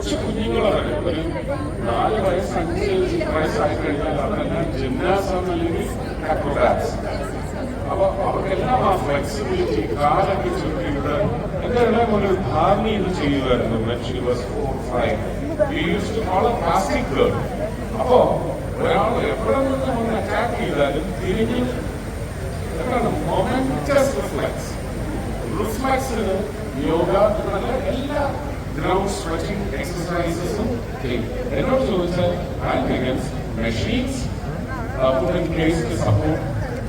പക്ഷെ കുഞ്ഞുങ്ങളാണ് ഒരു 4 വയസ്സ് 5 വയസ്സായി കഴിഞ്ഞാൽ അവരെല്ലാം ജിംനാസം അല്ലെങ്കിൽ അക്രോബാറ്റ്സ്. അപ്പൊ അവർക്കെല്ലാം ആ ഫ്ലെക്സിബിലിറ്റി കാലൊക്കെ ചുരുട്ടിയിട്ട് എന്റെ എല്ലാം ഒരു ധാരണ ഇത് ചെയ്യുമായിരുന്നു. Plastic girl. അപ്പോ ഒരാൾ എവിടെ നിന്ന് ഒന്ന് അറ്റാക്ക് ചെയ്താലും തിരിഞ്ഞ് മൊമെന്റസ് റിഫ്ലെക്സിന് യോഗ എല്ലാ ഗ്രൗണ്ട് സ്ട്രെച്ചിങ് എക്സസൈസസും ചെയ്യും. എന്നോട് ചോദിച്ചാൽ machines put in place to support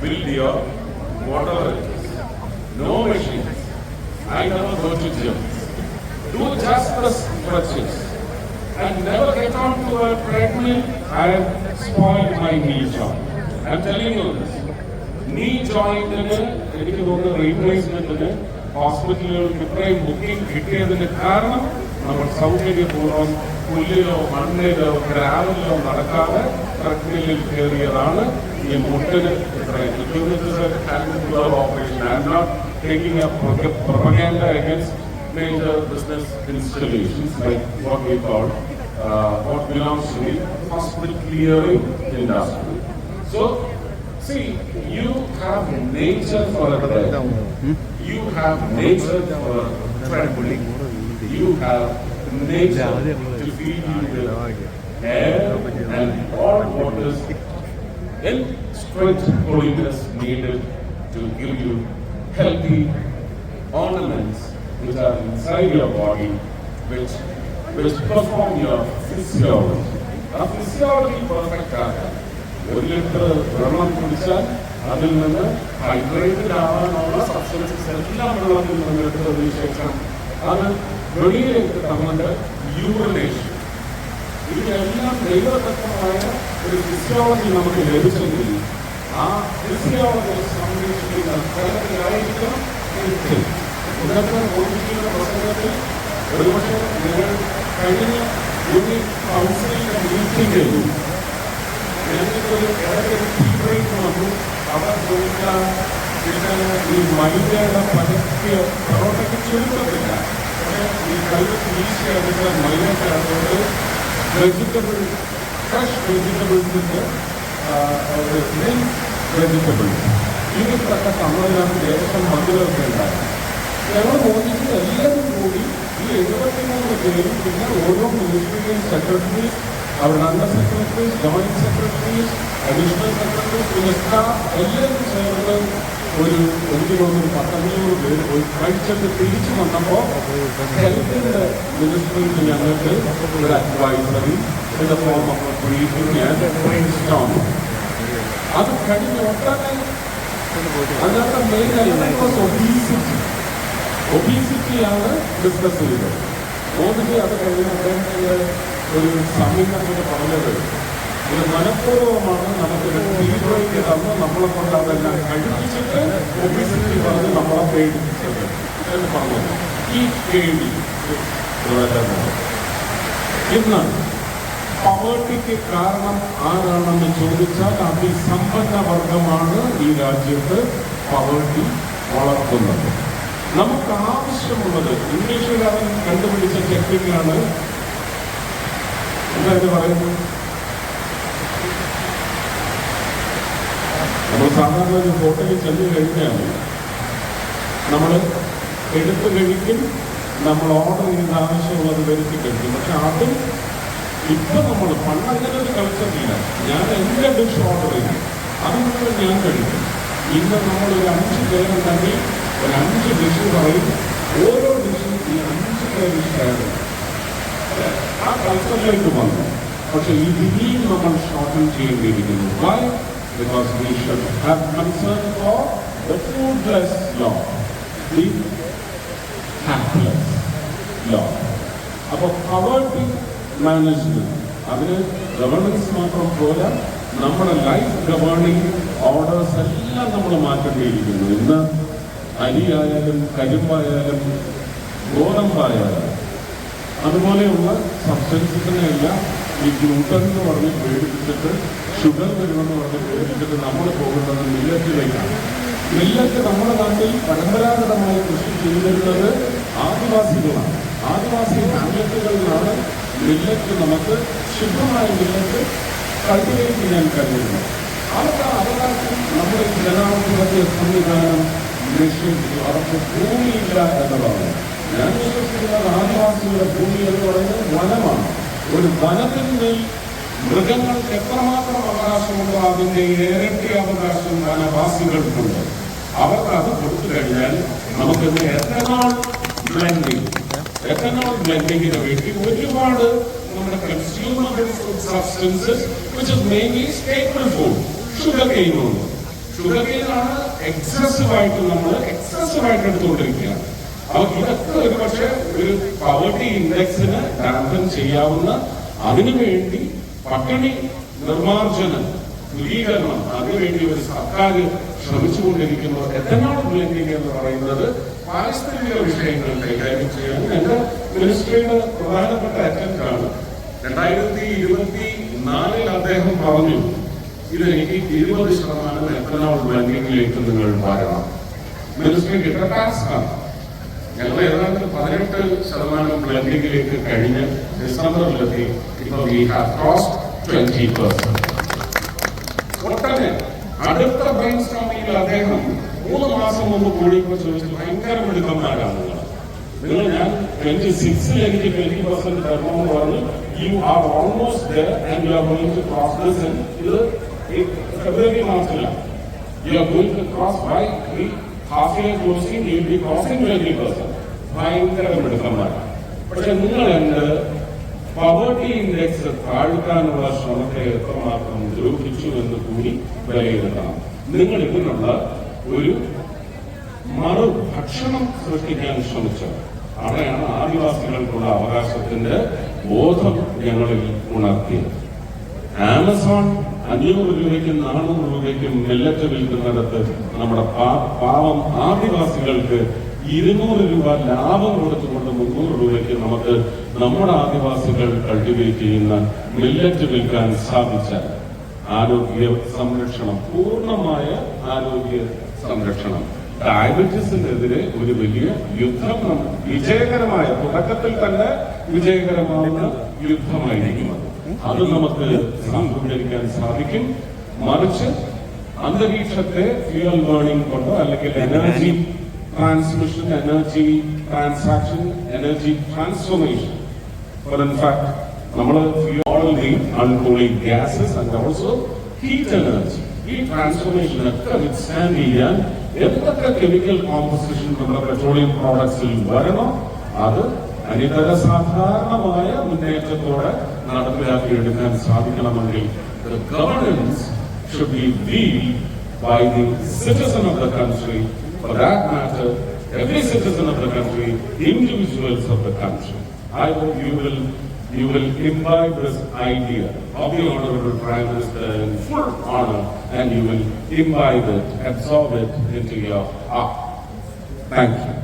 build your whatever it is. No machines. I never go to gym. Do just the stretches and never get onto a treadmill. I have spoiled my knee joint. I'm telling you this. Knee joint എനിക്ക് തോന്നുന്ന റീപ്ലേസ്മെന്റിന് ഹോസ്പിറ്റലുകൾക്ക് ഇത്രയും booking കിട്ടിയതിന് കാരണം നമ്മൾ സൗകര്യപൂർവ്വം പുല്ലിലോ മണ്ണിലോ ഗ്രാവലിലോ നടക്കാതെ ട്രക്കിൽ കയറിയതാണ് ഈ മുട്ടിന് ഇത്രയും. I'm not taking a propaganda against major business installations like what we call what belongs to the hospital clearing industry. So see, you have nature for a bed. You have nature for traveling. You have nature to feed you with air and all what is in strict holiness needed to give you healthy ornaments which are inside your body, which perform your physiology. Our physiology perfect ആകാൻ 1 litre വെള്ളം കുടിച്ചാൽ അതിൽ നിന്ന് hydrated ആവാനുള്ള substances എല്ലാം വെള്ളത്തിൽ നിന്ന് എടുത്തതിനു ശേഷം അത് വെളിയിലേക്ക് തന്നത് യൂറിനേഷൻ. ഇതിനെല്ലാം ദൈവതത്വമായ ഒരു ഫിസിയോളജി നമുക്ക് ലഭിച്ചെങ്കിൽ ആ ഫിസിയോളജി സംരക്ഷിക്കുന്ന തരത്തിലായിരിക്കണം ഇന്നത്തെ ഓടിക്കുന്ന പ്രസംഗത്തിൽ ഒരുപക്ഷെ നിങ്ങൾ കഴിഞ്ഞ യൂണിറ്റ് കൗൺസിലിന്റെ മീറ്റിംഗിൽ ഞങ്ങൾക്കൊരു ഇടയ്ക്കൊരു ടീ ബ്രേക്ക് വന്നു. അവർ ചോദിച്ചാൽ പിന്നെ ഈ മൈദയുടെ പരസ്യ പൊറോട്ടയ്ക്ക് ചുരുക്കത്തില്ല. പക്ഷേ ഈ കൈവച്ച് വീശിയെടുത്ത മൈദക്കകത്തോട് വെജിറ്റബിൾ ഫ്രഷ് വെജിറ്റബിൾസിൻ്റെ വെജിറ്റബിൾസ് ഇതിനൊക്കെ തന്നതിനകത്ത് ലേശം മധുരമൊക്കെ ഉണ്ടായിരുന്നു. ഞങ്ങൾ മോദിച്ച് എല്ലാവരും കൂടി ഈ 73 പേരും പിന്നെ ഓരോ മിനിസ്ട്രിയും സെക്രട്ടറീസ്, അവരുടെ under secretaries, joint secretaries, additional secretaries, പിന്നെ സ്റ്റാഫ് എല്ലാവരും ചേർന്ന് എനിക്ക് തോന്നുന്നു 1500 പേര് പോയി കഴിച്ചിട്ട് തിരിച്ചു വന്നപ്പോൾ ഹെൽത്തിൻ്റെ മിനിസ്ട്രിയിൽ ഞങ്ങൾക്ക് ഒരു advisory in the form of A briefing and brain storming. അത് കഴിഞ്ഞ ഒട്ടനെ അതിനകത്ത് മെയിൻ എലമെന്റ് ഒബീസിറ്റിയാണ് ഡിസ്കസ് ചെയ്തത്. മോദിജി അത് കഴിഞ്ഞ അദ്ദേഹത്തിൻ്റെ ഒരു സമീപനത്തിന് പറഞ്ഞത് ഇത് മനഃപൂർവ്വമാണ് നമുക്കൊരു തീവ്രയ്ക്ക് തന്ന് നമ്മളെ കൊണ്ട് അതെല്ലാം കഴിപ്പിച്ചിട്ട് ഒബീസിറ്റി പറഞ്ഞ് നമ്മളെ പേടിപ്പിച്ചത് എന്ന് പറഞ്ഞത്. ഈ പേടി ഇന്ന് പവേർട്ടിക്ക് കാരണം ആരാണെന്ന് ചോദിച്ചാൽ അതിസമ്പന്ന വർഗമാണ് ഈ രാജ്യത്ത് പവേർട്ടി വളർത്തുന്നത്. നമുക്ക് ആവശ്യമുള്ളത് ഇംഗ്ലീഷുകാരൻ കണ്ടുപിടിച്ച ടെക്നിക്കാണ്. എന്തായത് പറയുന്നത്? നമ്മൾ സാധാരണ ഒരു ഹോട്ടലിൽ ചെന്ന് കഴിഞ്ഞാൽ നമ്മൾ എടുത്തു കഴിക്കും, നമ്മൾ ഓർഡർ ചെയ്ത് ആവശ്യമുള്ളത് വരുത്തി കഴിക്കും. പക്ഷെ അതും ഇപ്പൊ നമ്മൾ പണ്ടങ്ങനെ ഒരു കൾച്ചറില്ല. ഞാൻ എൻ്റെ ഡിഷ് ഓർഡർ ചെയ്യും, അത് മുഴുവൻ ഞാൻ കഴിക്കും. ഇന്ന് നമ്മളൊരു 5 പേരുണ്ടെങ്കിൽ ഒരു 5 ഡിഷ് പറയും. ഓരോ ഡിഷും ഈ 5 പേര് ഷെയർ ചെയ്യും. ആ കൾച്ചറിലേക്ക് വന്നു. പക്ഷെ ഇതിനെയും നമ്മൾ ഷോർട്ടൻ ചെയ്യേണ്ടിയിരിക്കുന്നു. Why? Because we should have concern for the foodless law, the hapless law. അപ്പോൾ poverty മാനേജ്മെന്റ് അതിന് ഗവർണൻസ് മാത്രം പോലെ നമ്മുടെ ലൈഫ് ഗവേണിംഗ് ഓർഡേഴ്സ് എല്ലാം നമ്മൾ മാറ്റേണ്ടിയിരിക്കുന്നു. ഇന്ന് അരിയായാലും കരിമ്പായാലും ഗോതമ്പായാലും അതുപോലെയുള്ള സബ്സ്റ്റൻസിനെല്ലാം ഈ ഗ്ലൂട്ടൻ എന്ന് പറഞ്ഞ് പേടിപ്പിച്ചിട്ട് ഷുഗർ വരുമെന്ന് പറഞ്ഞ് പേടിപ്പിച്ചിട്ട് നമ്മൾ പോകുന്നത് മില്ലറ്റിലേക്കാണ്. മില്ലറ്റ് നമ്മുടെ നാട്ടിൽ പരമ്പരാഗതമായി കൃഷി ചെയ്തിരുന്നത് ആദിവാസികളാണ്. ആദിവാസി ഹാംലറ്റുകളിലാണ് മില്ലറ്റ് നമുക്ക് ശുദ്ധമായ മില്ലറ്റ് കൾട്ടിവേറ്റ് ചെയ്യാൻ കഴിയുന്നു. അവർക്ക് അവകാശം നമ്മുടെ ജനാധിപത്യ സംവിധാനം നിഷേധിച്ചു. അവർക്ക് ഭൂമിയില്ല എന്നതാണ്. ഞാൻ വിശ്വസിക്കുന്നത് ആദിവാസികളുടെ ഭൂമി എന്ന് പറയുന്നത് വനമാണ്. ഒരു വനത്തിന്മേൽ മൃഗങ്ങൾക്ക് എത്രമാത്രം അവകാശമുണ്ടോ അതിന്റെ ഇരട്ടി അവകാശം വനവാസികൾക്കുണ്ട്. അവർക്ക് അത് കൊടുത്തു കഴിഞ്ഞാൽ നമുക്കിന്ന് എഥനോൾ ബ്ലെൻഡിങ്ങിന് വേണ്ടി ഒരുപാട് നമ്മുടെ consumable food substances which is mainly staple food sugar കെയിനുണ്ട്. ഷുഗർ കെയിനാണ് എക്സസീവായിട്ട് എടുത്തുകൊണ്ടിരിക്കുകയാണ്. അപ്പോൾ ഇതൊക്കെ ഒരു പക്ഷേ ഒരു പവർട്ടി ഇൻഡെക്സിന് ഡാമ്പൻ ചെയ്യാവുന്ന, അതിനുവേണ്ടി പട്ടിണി നിർമ്മാർജ്ജനം, ദുരീകരണം, അതിനുവേണ്ടി ഒരു സർക്കാർ ശ്രമിച്ചുകൊണ്ടിരിക്കുന്നു. എഥനോൾ ബ്ലെൻഡിംഗ് എന്ന് പറയുന്നത് പാരിസ്ഥിതിക വിഷയങ്ങൾ കൈകാര്യം ചെയ്യാൻ എന്റെ മിനിസ്ട്രിയുടെ പ്രധാനപ്പെട്ട അറ്റംപ്റ്റാണ്. 2024 അദ്ദേഹം പറഞ്ഞു, ഇതെനിക്ക് 20% എഥനോൾ ബ്ലെൻഡിംഗിലേക്ക് നിങ്ങൾ വരണം. മിനിസ്ട്രിക്ക് ഇത്ര ടാസ്ക്കാണ്. ഞങ്ങൾ ഏതാണ്ട് 18% ബ്ലെൻഡിംഗിലേക്ക് കഴിഞ്ഞ് ഡിസംബറിലെത്തി. ഇപ്പൊ വി ഹാവ് ക്രോസ്ഡ് 20%. ഒട്ടനെ അടുത്ത ബ്രെയിൻ സ്റ്റോമിങ്ങിൽ അദ്ദേഹം 3 മാസം മുമ്പ് കൂടിയപ്പോൾ ചോദിച്ചു, ഭയങ്കര മിടുക്കന്മാരാണ് നിങ്ങൾ. ഞാൻ 26-ൽ എനിക്ക് 20% തരണമെന്ന് പറഞ്ഞു. You are almost there and you are going to cross this. ഇത് ഫെബ്രുവരി മാസത്തിലാണ്. You are going to cross by half year closing. You will be crossing 20%. ഭയങ്കര മിടുക്കന്മാരാണ്. പക്ഷെ നിങ്ങൾ എന്ത് പവർട്ടി ഇൻഡെക്സ് താഴ്ത്താനുള്ള ശ്രമത്തെ എത്രമാത്രം ദ്രോഹിച്ചു എന്ന് കൂടി വിലയിരുത്തണം. നിങ്ങൾ ഇതിനുള്ള ഒരു മറുഭക്ഷണം സൃഷ്ടിക്കാൻ ശ്രമിച്ചത്. അവിടെയാണ് ആദിവാസികൾക്കുള്ള അവകാശത്തിന്റെ ബോധം ഞങ്ങളിൽ ഉണർത്തിയത്. ആമസോൺ 500 രൂപയ്ക്കും 400 രൂപയ്ക്കും മില്ലറ്റ് വിൽക്കുന്നിടത്ത് നമ്മുടെ പാവം ആദിവാസികൾക്ക് 200 രൂപ ലാഭം കൊടുത്തുകൊണ്ട് 300 രൂപയ്ക്ക് നമുക്ക് നമ്മുടെ ആദിവാസികൾ കൾട്ടിവേറ്റ് ചെയ്യുന്ന മില്ലറ്റ് വിൽക്കാൻ സാധിച്ചാൽ ആരോഗ്യ സംരക്ഷണം, പൂർണ്ണമായ ആരോഗ്യ സംരക്ഷണം, ഡയബറ്റീസിനെതിരെ ഒരു വലിയ യുദ്ധം വിജയകരമായ, തുടക്കത്തിൽ തന്നെ വിജയകരമാവുന്ന യുദ്ധമായിരിക്കും. അത് നമുക്ക് സാക്ഷാത്കരിക്കാൻ സാധിക്കും. മറിച്ച് അന്തരീക്ഷത്തെ ഫ്യൂവൽ ബേണിംഗ് കൊണ്ടോ അല്ലെങ്കിൽ energy transmission, energy transaction, energy transformation. But in fact, all the uncooling gases and also heat energy. Heat transformation withstand ചെയ്യാൻ എന്തൊക്കെ കെമിക്കൽ കോമ്പോസിഷൻ നമ്മുടെ പെട്രോളിയം പ്രോഡക്ട്സിൽ വരണോ അത് അനിതര സാധാരണമായ മുന്നേറ്റത്തോടെ നടപ്പിലാക്കിയെടുക്കാൻ സാധിക്കണമെങ്കിൽ the governance should be wielded by the citizen of the country. For that matter, every citizen of the country, individuals of the country. I hope you will imbibe this idea of the Honorable Prime Minister in full honor, and you will imbibe it, absorb it into your heart. Thank you.